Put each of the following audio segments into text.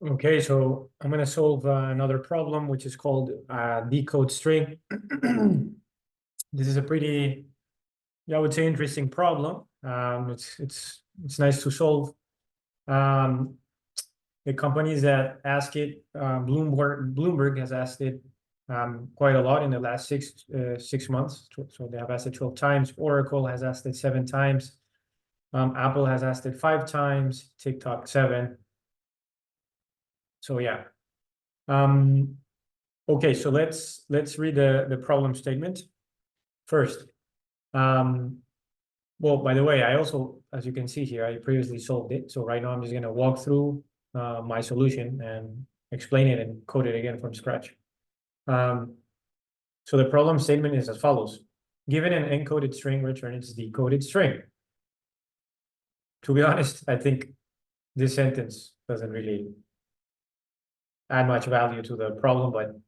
Okay, so I'm going to solve another problem, which is called decode string. This is a pretty, I would say, interesting problem. It's nice to solve. Um, the companies that ask it, Bloomberg has asked it quite a lot in the last 6 months. So they have asked it 12 times. Oracle has asked it 7 times. Apple has asked it 5 times. TikTok 7. So yeah. Okay, so let's read the problem statement first. Well, by the way, I also, as you can see here, I previously solved it. So right now I'm just going to walk through my solution and explain it and code it again from scratch. So the problem statement is as follows. Given an encoded string, return its decoded string. To be honest, I think this sentence doesn't really add much value to the problem, but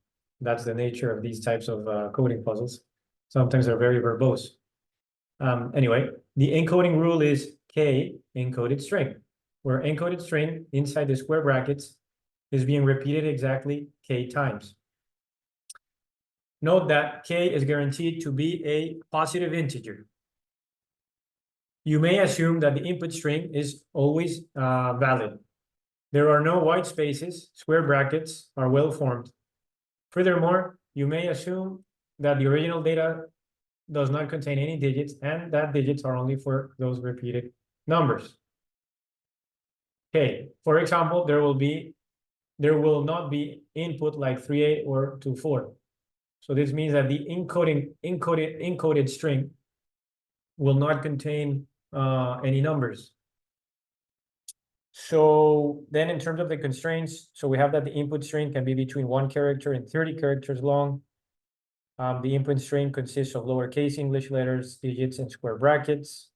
that's the nature of these types of coding puzzles. Sometimes they're very verbose. Anyway, the encoding rule is K encoded string, where encoded string inside the square brackets is being repeated exactly K times. Note that K is guaranteed to be a positive integer. You may assume that the input string is always valid. There are no white spaces, square brackets are well formed. Furthermore, you may assume that the original data does not contain any digits and that digits are only for those repeated numbers. Okay, for example, there will not be input like 38 or 24. So this means that the encoded string will not contain any numbers. So then in terms of the constraints, so we have that the input string can be between 1 character and 30 characters long. The input string consists of lowercase English letters, digits, and square brackets.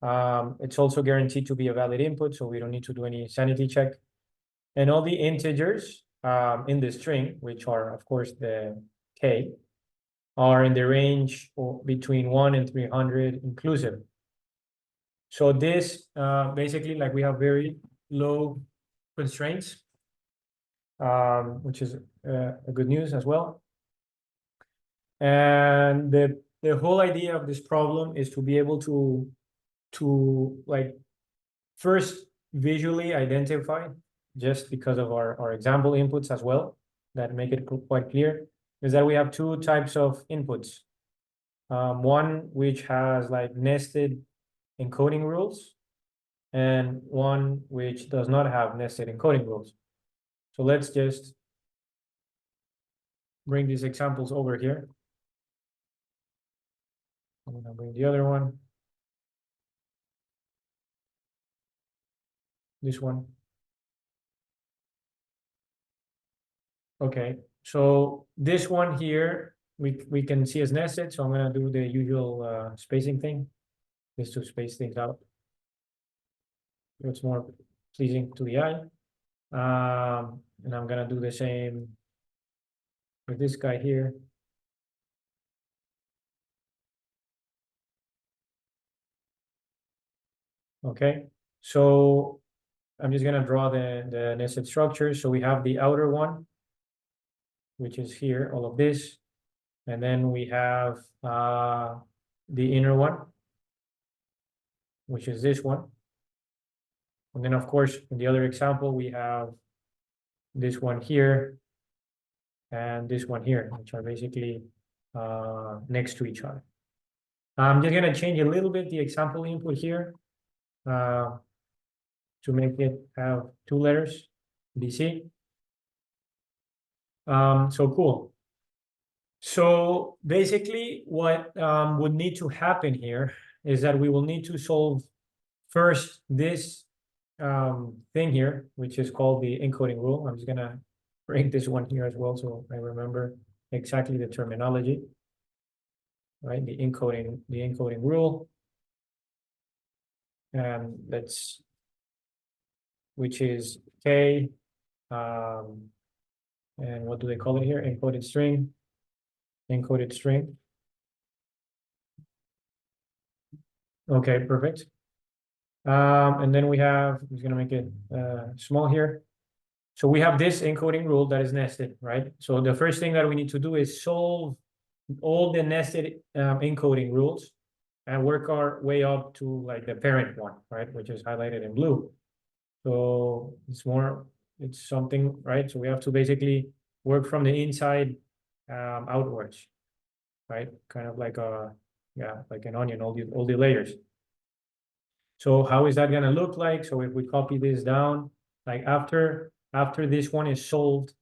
It's also guaranteed to be a valid input, so we don't need to do any sanity check. And all the integers in the string, which are, of course, the K, are in the range between 1 and 300 inclusive. So this basically, like, we have very low constraints, which is a good news as well. And the whole idea of this problem is to be able to like first visually identify, just because of our example inputs as well, that make it quite clear, is that we have 2 types of inputs. One which has like nested encoding rules, and one which does not have nested encoding rules. So let's just bring these examples over here. I'm gonna bring the other one. This one. Okay, so this one here, we can see as nested, so I'm gonna do the usual spacing thing, just to space things out. It's more pleasing to the eye. And I'm gonna do the same with this guy here. Okay, so I'm just gonna draw the nested structure. So we have the outer one, which is here, all of this. And then we have the inner one, which is this one. And then, of course, in the other example, we have this one here and this one here, which are basically next to each other. I'm just going to change a little bit the example input here to make it have 2 letters, DC. So cool. So basically what would need to happen here is that we will need to solve first this thing here, which is called the encoding rule. I'm just gonna bring this one here as well, so I remember exactly the terminology, right? The encoding rule, and that's, which is K, and what do they call it here? Encoded string. Okay, perfect. And then we have, I'm just gonna make it small here. So we have this encoding rule that is nested, right? So the first thing that we need to do is solve all the nested encoding rules and work our way up to like the parent one, right? Which is highlighted in blue. So it's something, right? So we have to basically work from the inside outwards, right? Kind of like like an onion, all the layers. So how is that gonna look like? So if we copy this down, like after this one is solved,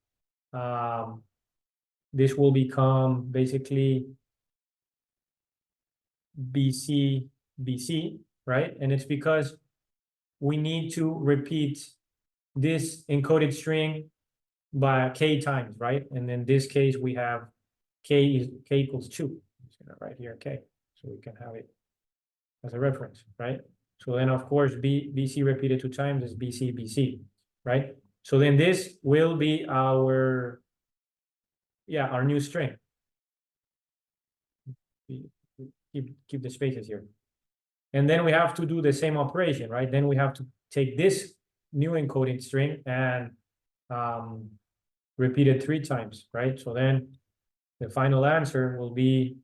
this will become basically BC, right? And it's because we need to repeat this encoded string by k times, right? And in this case, we have k equals 2. I'm just gonna write here k, so we can have it as a reference, right? So then, of course, BC repeated 2 times is BC, right? So then this will be our new string. Keep the spaces here. And then we have to do the same operation, right? Then we have to take this new encoded string and repeat it 3 times, right? So then the final answer will be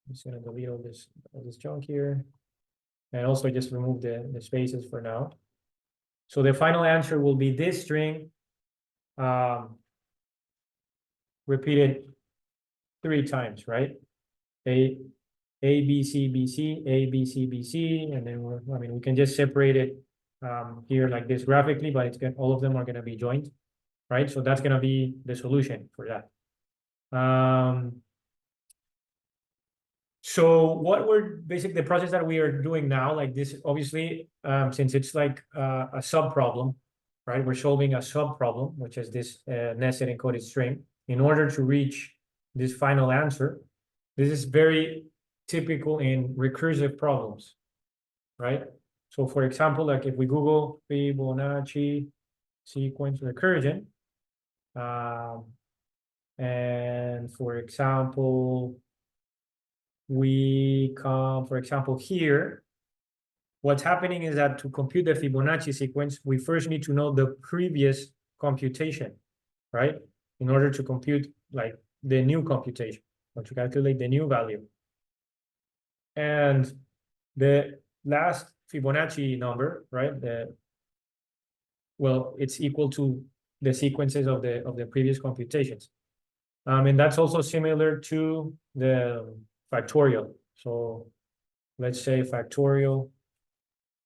I'm just gonna delete all this junk here, and also just remove the spaces for now. So the final answer will be this string repeated 3 times, right? A B C B C, A B C B C, and then we can just separate it here like this graphically, but it's all of them are gonna be joined, right? So that's gonna be the solution for that. So what we're basically the process that we are doing now, like this, obviously, since it's like a sub problem, right? We're solving a sub problem, which is this nested encoded string. In order to reach this final answer, this is very typical in recursive problems, right? So for example, like if we Google Fibonacci sequence recursion, and for example, we come, for example, here, what's happening is that to compute the Fibonacci sequence, we first need to know the previous computation, right? In order to compute like the new computation, or to calculate the new value. And the last Fibonacci number, right? It's equal to the sequences of the previous computations. And that's also similar to the factorial. So let's say factorial,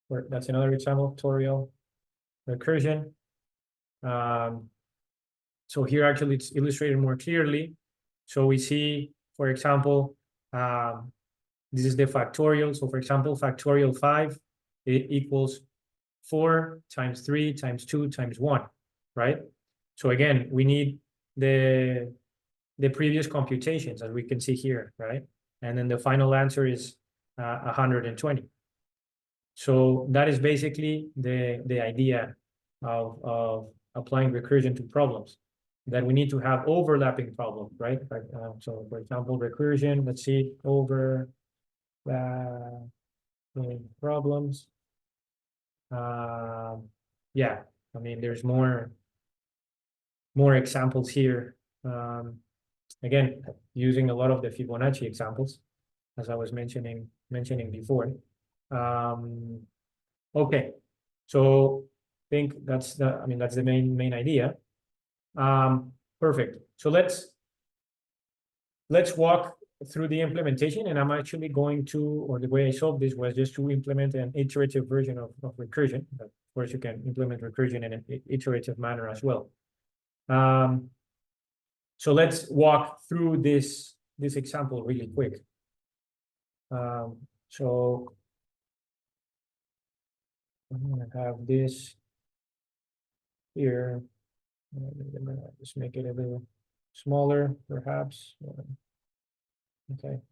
or that's another example, factorial recursion. So here actually it's illustrated more clearly. So we see, for example, this is the factorial. So for example, factorial 5, it equals 4 times 3 times 2 times 1, right? So again, we need the previous computations, as we can see here, right? And then the final answer is 120. So that is basically the idea of applying recursion to problems, that we need to have overlapping problems, right? So for example, recursion, let's see, overlapping problems. Yeah, I mean, there's more examples here. Again, using a lot of the Fibonacci examples, as I was mentioning before. Okay, so I think that's the main idea. Perfect. So let's walk through the implementation, and I'm actually going to, or the way I solved this was just to implement an iterative version of recursion. But of course, you can implement recursion in an iterative manner as well. So let's walk through this example really quick. So I'm gonna have this here. I'm gonna just make it a little smaller, perhaps. Okay.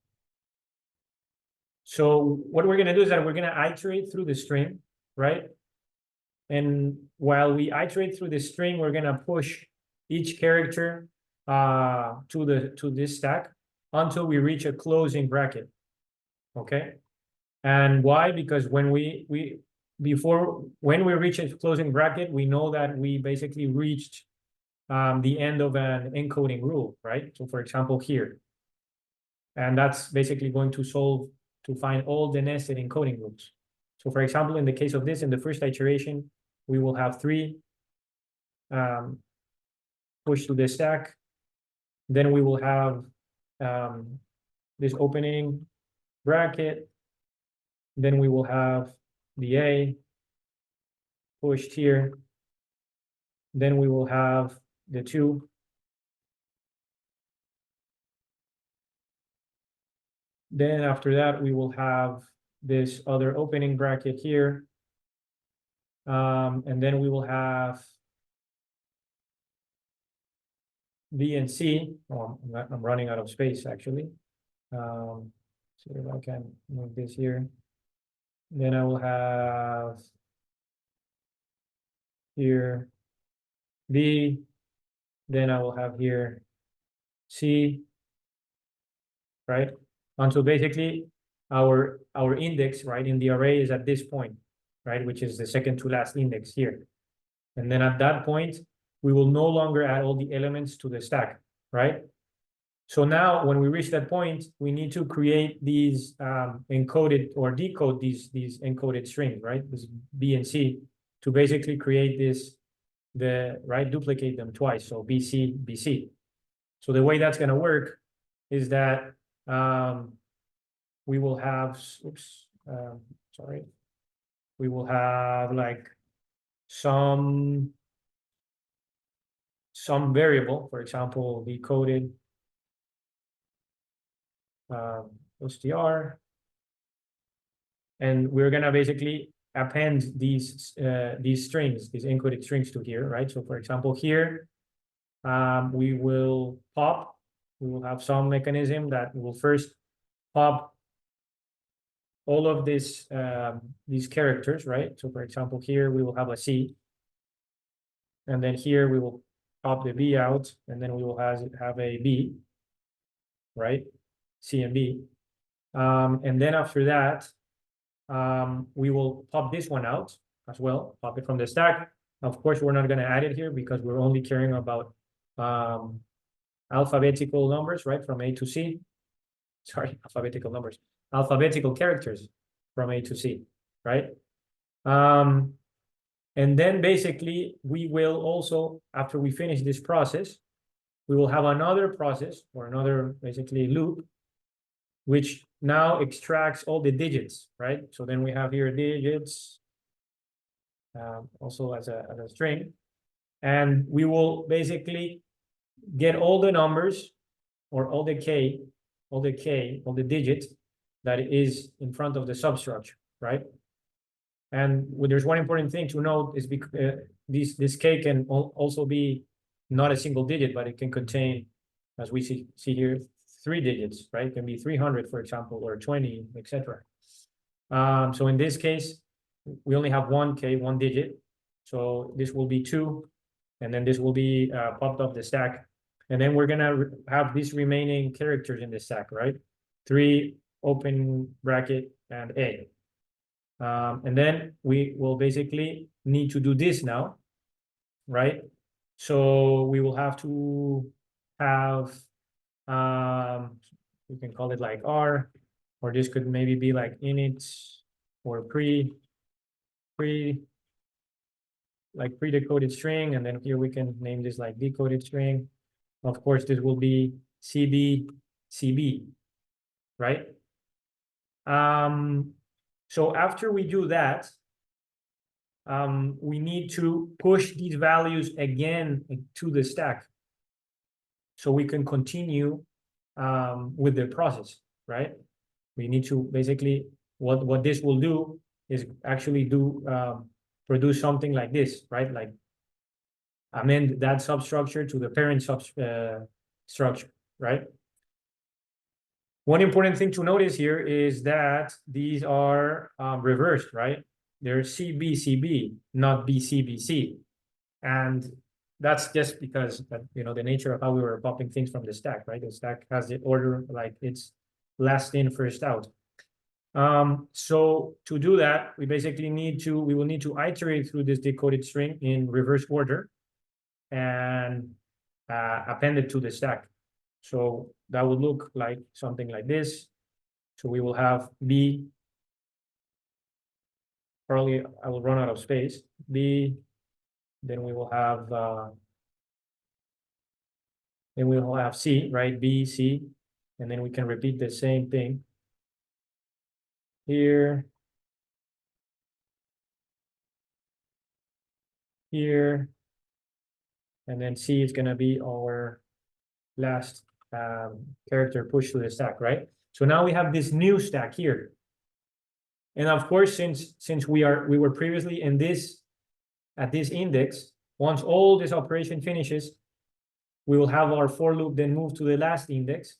So what we're gonna do is that we're gonna iterate through the string, right? And while we iterate through the string, we're gonna push each character to this stack until we reach a closing bracket. Okay. And why? Because when we when we reach a closing bracket, we know that we basically reached the end of an encoding rule, right? So for example, here. And that's basically going to solve to find all the nested encoding rules. So for example, in the case of this, in the first iteration, we will have 3 push to the stack. Then we will have this opening bracket. Then we will have the A pushed here. Then we will have the 2. Then after that, we will have this other opening bracket here. And then we will have B and C. Oh, I'm running out of space, actually. See if I can move this here. Then I will have here B. Then I will have here C, right? Until basically our index, right, in the array is at this point, right, which is the second to last index here. And then at that point, we will no longer add all the elements to the stack, right? So now when we reach that point, we need to create these encoded or decode these encoded strings, right? This B and C, to basically create this, duplicate them twice. So BC, BC. So the way that's going to work is that we will have, we will have like some variable, for example, decoded str, and we're gonna basically append these strings, these encoded strings to here, right? So for example, here we will have some mechanism that will first pop all of this these characters, right? So for example, here we will have a C, and then here we will pop the B out, and then we will have a B, right? C and B. And then after that, we will pop this one out as well, pop it from the stack. Of course, we're not going to add it here because we're only caring about alphabetical numbers, right, from A to C. Sorry, alphabetical numbers, alphabetical characters from A to C, right? And then basically we will also, after we finish this process, we will have another process or another basically loop, which now extracts all the digits, right? So then we have here digits, also as a string, and we will basically get all the numbers or all the digits that is in front of the substructure, right? And there's one important thing to note is because this K can also be not a single digit, but it can contain, as we see here, 3 digits, right? It can be 300, for example, or 20, etc. So in this case, we only have one K, one digit. So this will be 2, and then this will be popped up the stack. And then we're gonna have these remaining characters in the stack, right? 3 open bracket and A. And then we will basically need to do this now, right? So we will have to have, we can call it like R, or this could maybe be like init or pre-decoded string, and then here we can name this like decoded string. Of course, this will be CB, right? So after we do that, we need to push these values again to the stack so we can continue with the process, right? We need to basically, what this will do is actually produce something like this, right? Like amend that substructure to the parent structure, right? One important thing to notice here is that these are reversed, right? They're CB, not BC. And that's just because the nature of how we were popping things from the stack, right? The stack has the order like it's last in, first out. So to do that, we basically we will need to iterate through this decoded string in reverse order and append it to the stack. So that would look like something like this. So we will have B, probably I will run out of space, B, then we will have C, right? B, C, and then we can repeat the same thing here, here, and then C is gonna be our last character pushed to the stack, right? So now we have this new stack here. And of course, since we were previously in this, at this index, once all this operation finishes, we will have our for loop then move to the last index,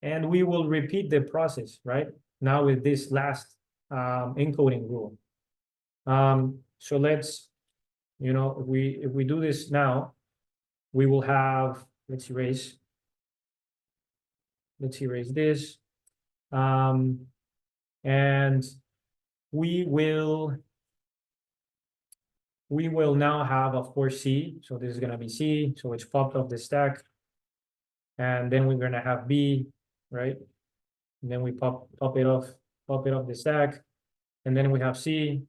and we will repeat the process, right? Now with this last encoding rule. So let's, if we do this now, we will have, let's erase this. And we will now have, of course, C. So this is going to be C. So it's popped off the stack. And then we're going to have B, right? And then we pop it off the stack. And then we have C.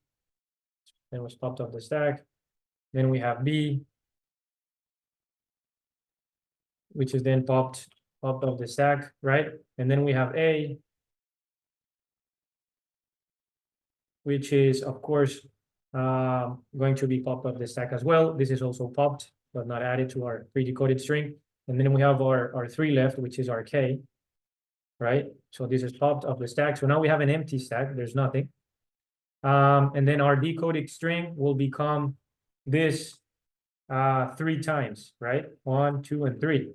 Then it was popped off the stack. Then we have B, which is then popped off the stack, right? And then we have A, which is, of course, going to be popped off the stack as well. This is also popped, but not added to our pre-decoded string. And then we have our 3 left, which is our K, right? So this is popped off the stack. So now we have an empty stack. There's nothing. And then our decoded string will become this 3 times, right? 1, 2, and 3.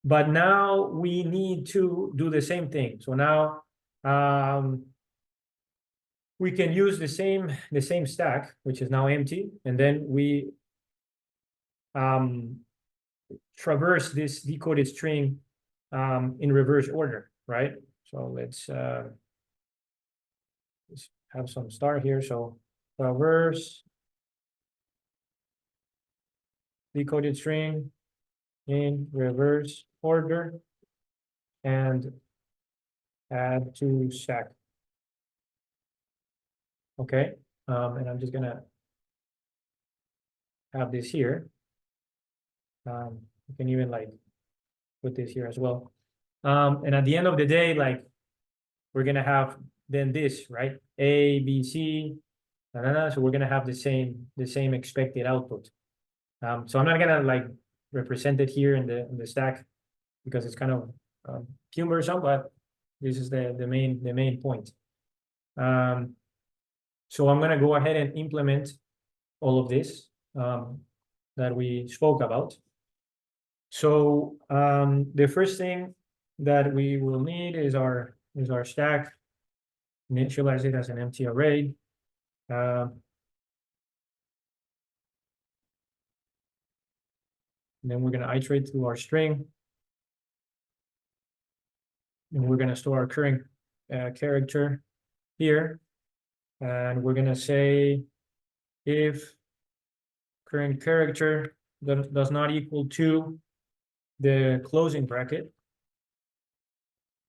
But now we need to do the same thing. So now we can use the same stack, which is now empty, and then we traverse this decoded string in reverse order, right? So let's have some start here. So traverse decoded string in reverse order and add to stack. Okay, and I'm just gonna have this here. You can even like put this here as well. And at the end of the day, like we're gonna have then this, right? A, B, C, so we're gonna have the same expected output. So I'm not gonna like represent it here in the stack because it's kind of cumbersome, but this is the main point. So I'm gonna go ahead and implement all of this that we spoke about. So the first thing that we will need is our stack. Initialize it as an empty array. Then we're going to iterate through our string. And we're going to store our current character here. And we're going to say if current character does not equal to the closing bracket,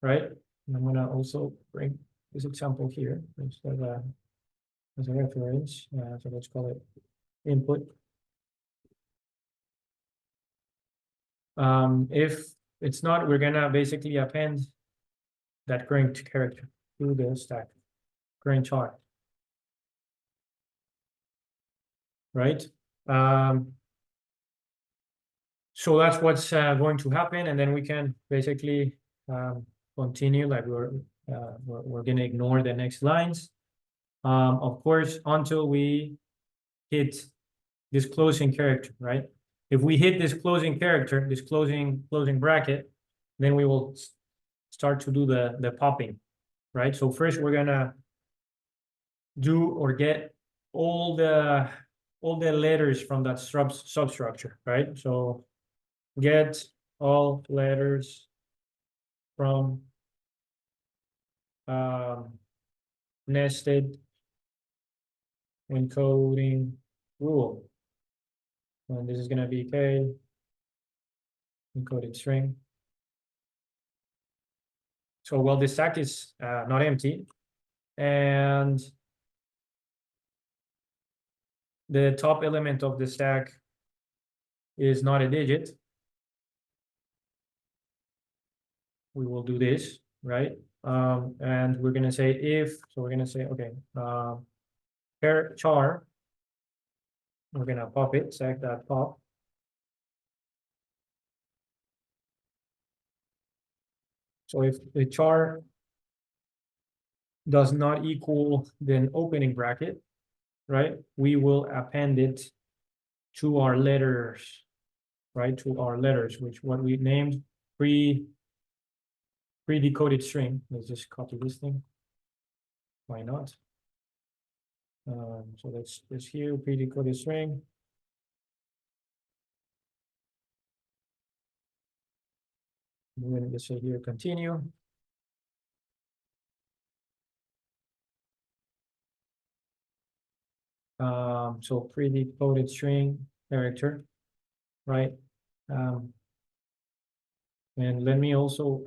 right? And I'm going to also bring this example here instead as a reference. So let's call it input. If it's not, we're gonna basically append that current character to the stack, current char, right? So that's what's going to happen, and then we can basically continue. Like we're gonna ignore the next lines, of course, until we hit this closing character, right? If we hit this closing character, this closing bracket, then we will start to do the popping, right? So first we're gonna do or get all the letters from that substructure, right? So get all letters from nested encoding rule. And this is going to be K encoded string. So, well, the stack is not empty, and the top element of the stack is not a digit. We will do this, right? And we're going to say if, so we're going to say, okay, pair char, we're going to pop it, stack.pop. So if the char does not equal the opening bracket, right, we will append it to our letters, right, to our letters, which what we named pre-decoded string. Let's just copy this thing. Why not? So that's this here, pre-decoded string. We're going to say here, continue. So pre-decoded string character, right? And let me also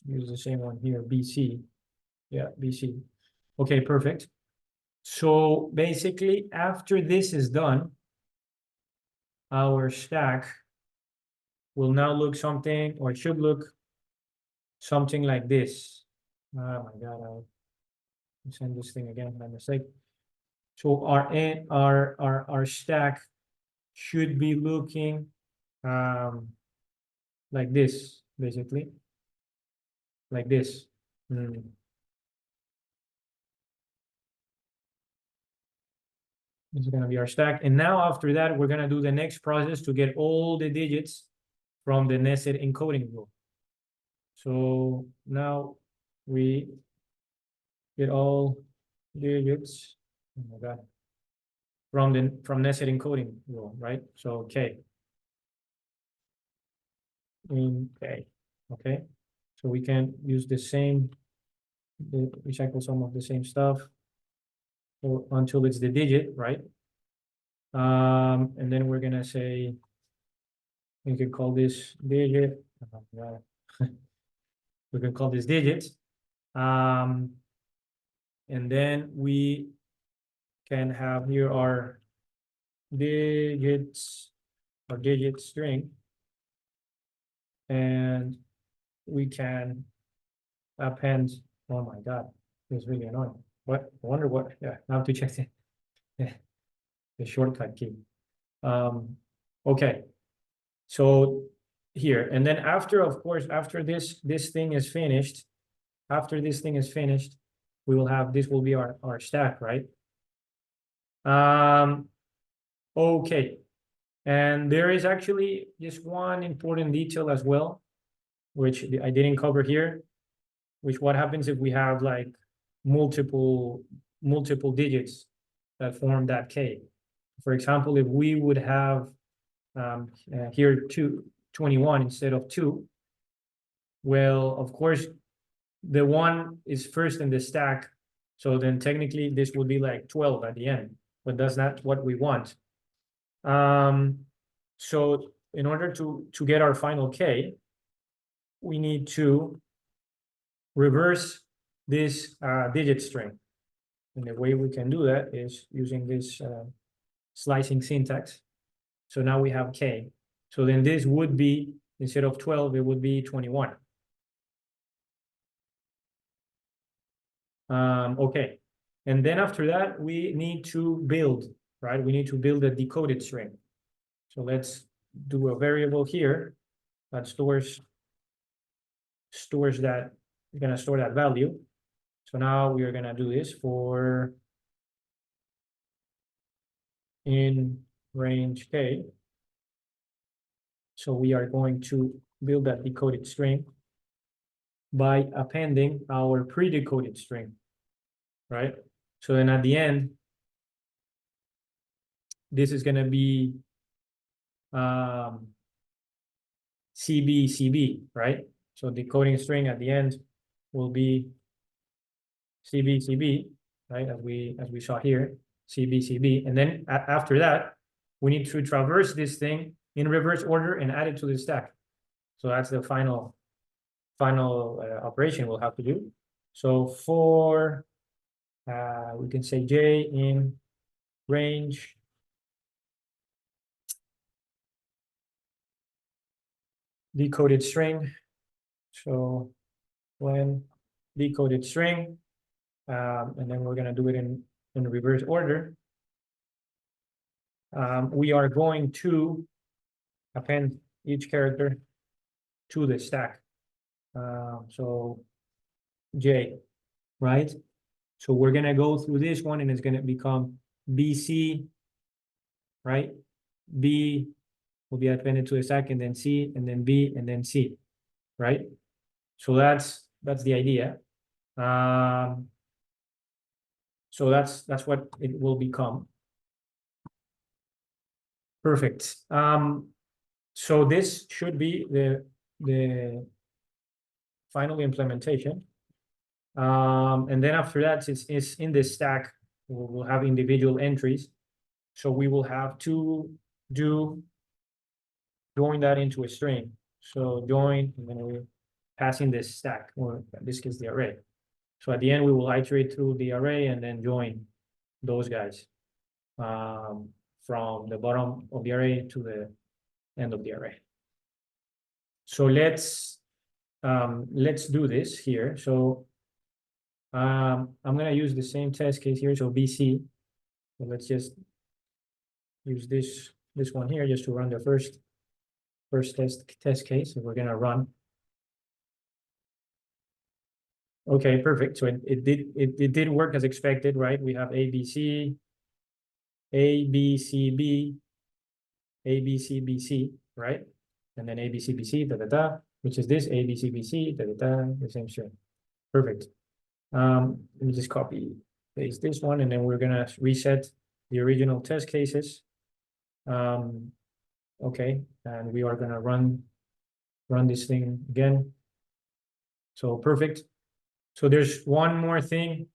use the same one here, BC. Yeah, BC. Okay, perfect. So basically, after this is done, our stack will now look something, or it should look something like this. Oh my God, I'll send this thing again by mistake. So our stack should be looking like this, basically, like this. This is going to be our stack. And now after that, we're going to do the next process to get all the digits from the nested encoding rule. So now we get all digits, oh my God, from nested encoding rule, right? So K. Okay. So we can use the same, recycle some of the same stuff until it's the digit, right? And then we're gonna say, we can call this digit. We can call this digit. And then we can have here our digits, our digit string. And we can append, oh my God, it's really annoying. What, I wonder what, yeah, I have to check the shortcut key. Okay, so here, and then after, of course, after this thing is finished, we will have, this will be our stack, right? Okay, and there is actually just one important detail as well, which I didn't cover here, which what happens if we have like multiple digits that form that K. For example, if we would have here 21 instead of 2, well, of course, the 1 is first in the stack, so then technically this would be like 12 at the end, but that's not what we want. So in order to get our final K, we need to reverse this digit string. And the way we can do that is using this slicing syntax. So now we have K. So then this would be, instead of 12, it would be 21. Okay. And then after that, we need to build, right? We need to build a decoded string. So let's do a variable here that stores that, we're going to store that value. So now we are going to do this for in range K. So we are going to build that decoded string by appending our pre-decoded string, right? So then at the end, this is going to be CB, right? So decoding string at the end will be CB, CB, right? As we saw here, CB, CB. And then after that, we need to traverse this thing in reverse order and add it to the stack. So that's the final operation we'll have to do. So for, we can say J in range decoded string. So when decoded string, and then we're going to do it in reverse order. We are going to append each character to the stack. So J, right? So we're going to go through this one and it's going to become BC, right? B will be appended to the stack, and then C, and then B, and then C, right? So that's the idea. So that's what it will become. Perfect. So this should be the final implementation. And then after that, it's in the stack, we'll have individual entries. So we will have to join that into a string. So join, and then we pass in this stack, or in this case, the array. So at the end, we will iterate through the array and then join those guys from the bottom of the array to the end of the array. So let's do this here. So I'm going to use the same test case here. So BC. So let's just use this one here just to run the first test case. So we're going to run. Okay, perfect. So it did work as expected, right? We have ABC, ABCB, ABCBC, right? And then ABCBC, which is this ABCBC, the same string. Perfect. Let me just copy paste this one, and then we're gonna reset the original test cases. Okay, and we are gonna run this thing again. So perfect. So there's one more thing.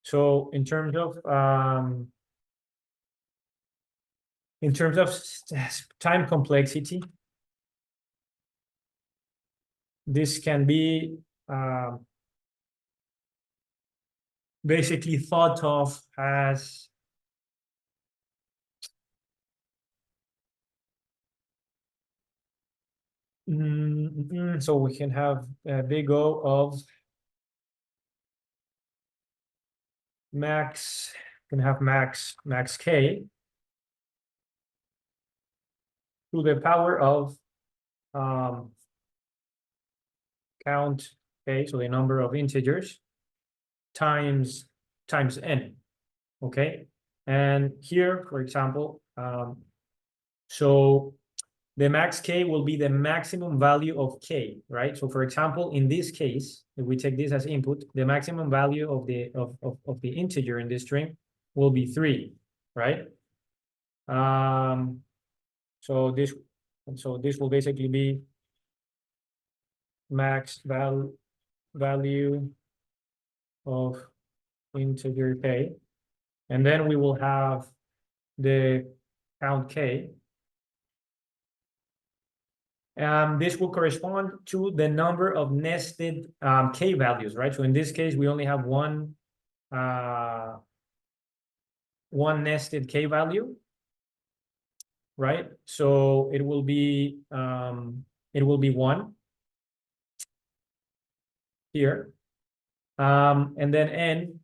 So in terms of time complexity, this can be basically thought of as so we can have a big O of max, can have max K to the power of count K, so the number of integers, times n, okay? And here, for example, so the max K will be the maximum value of K, right? So for example, in this case, if we take this as input, the maximum value of the integer in this string will be 3, right? So this will basically be max value of integer K. And then we will have the count K. This will correspond to the number of nested K values, right? So in this case, we only have one nested K value, right? So it will be 1 here, and then n.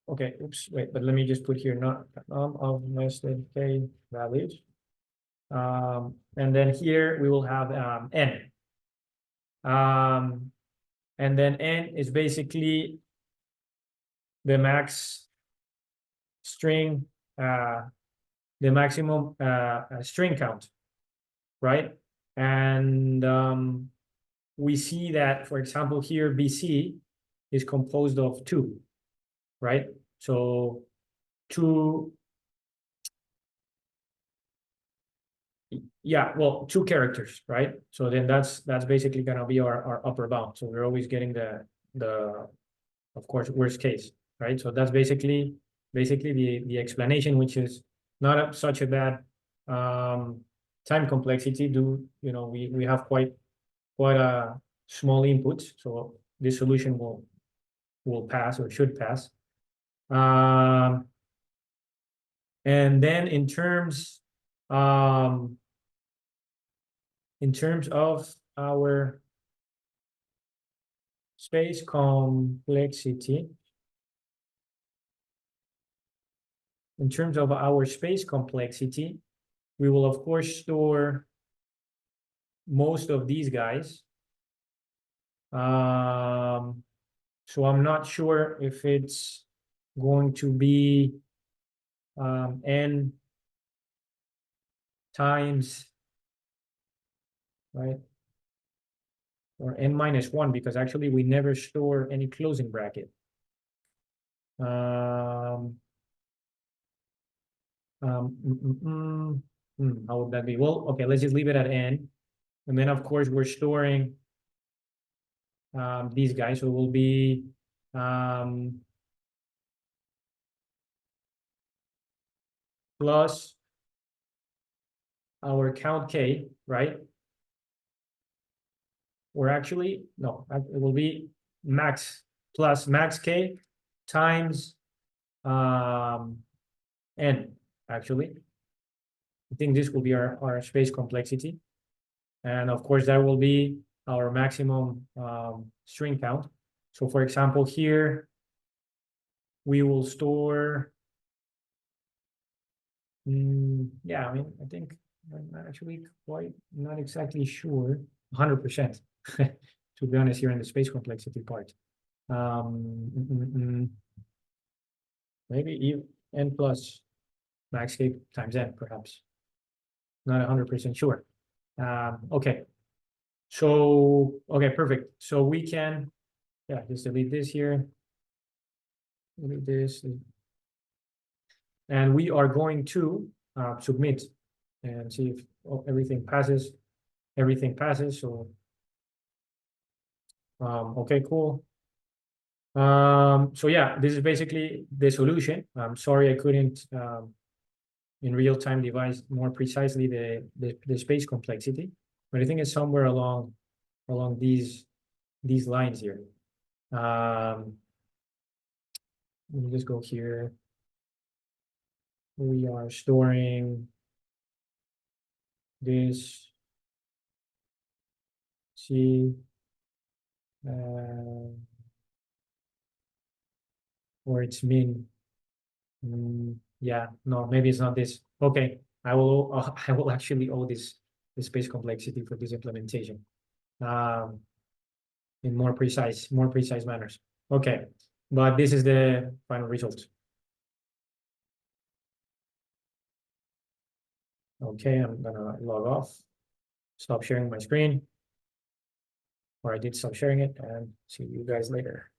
Okay, oops, wait, but let me just put here not of nested K values. And then here we will have n. And then n is basically the max string, the maximum string count, right? And we see that, for example, here BC is composed of 2, right? So 2 Yeah, well, 2 characters, right? So then that's basically gonna be our upper bound. So we're always getting the of course worst case, right? So that's basically the explanation, which is not such a bad time complexity. We have quite a small inputs, so this solution will pass or should pass. And then in terms of our space complexity, we will of course store most of these guys. So I'm not sure if it's going to be n times, right? Or n minus 1, because actually we never store any closing bracket. How would that be? Well, okay, let's just leave it at n. And then of course we're storing these guys, so it will be plus our count k, right? Or actually, no, it will be max plus max k times n, actually. I think this will be our space complexity. And of course, that will be our maximum string count. So for example, here, we will store, yeah, I mean, I think I'm not actually quite, not exactly sure, 100%, to be honest, here in the space complexity part. Maybe even n plus max k times n, perhaps. Not 100% sure. Okay. So, okay, perfect. So we can, yeah, just delete this here. Delete this. And we are going to submit and see if everything passes. Everything passes. So, okay, cool. So yeah, this is basically the solution. I'm sorry I couldn't in real time devise more precisely the space complexity, but I think it's somewhere along these lines here. Let me just go here. We are storing this C or it's min. Yeah, no, maybe it's not this. Okay, I will actually owe the space complexity for this implementation in more precise manners. Okay, but this is the final result. Okay, I'm gonna log off, stop sharing my screen, or I did stop sharing it, and see you guys later.